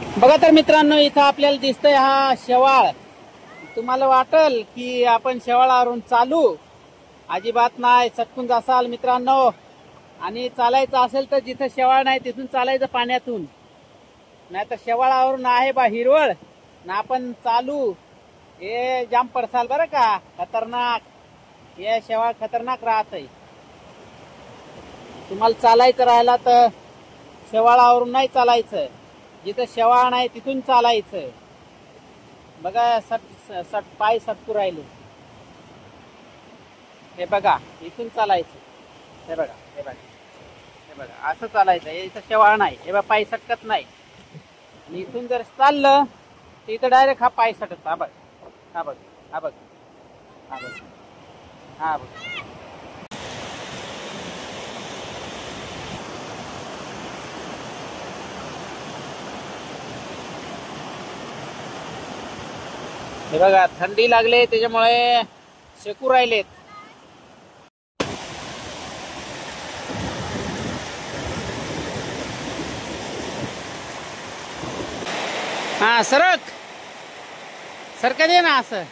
बघा तर मित्रांनो, इथं आपल्याला दिसतंय हा शेवाळ. तुम्हाला वाटल की आपण शेवाळावरून चालू, अजिबात नाही. सटकून जासाल मित्रांनो. आणि चालायचं असेल तर जिथं शेवाळ नाही तिथून चालायचं पाण्यातून, नाही तर शेवाळावरून आहे बा हिरवळ ना आपण चालू. हे जाम पडसाल बरं का, खतरनाक. हे शेवाळ खतरनाक राहतंय. तुम्हाला चालायचं राहिला तर शेवाळावरून नाही चालायचं, जिथं शेवाळ नाही तिथून चालायचं. बघा सट पाय सटकू राहिले. हे बघा, इथून चालायचं. हे बघा, हे बघा, हे बघा, असं चालायचं. इथं शेवाळ नाही, हे बघा पाय सटकत नाही. आणि इथून जर चाललं तर इथं डायरेक्ट हा पाय सटकत. हा बघ, हा बघ, हा बघ, हा बघ, हा बघ. हे बघा, थंडी लागले त्याच्यामुळे शेकू राहिलेत. हा सरक, सरका दे ना असं.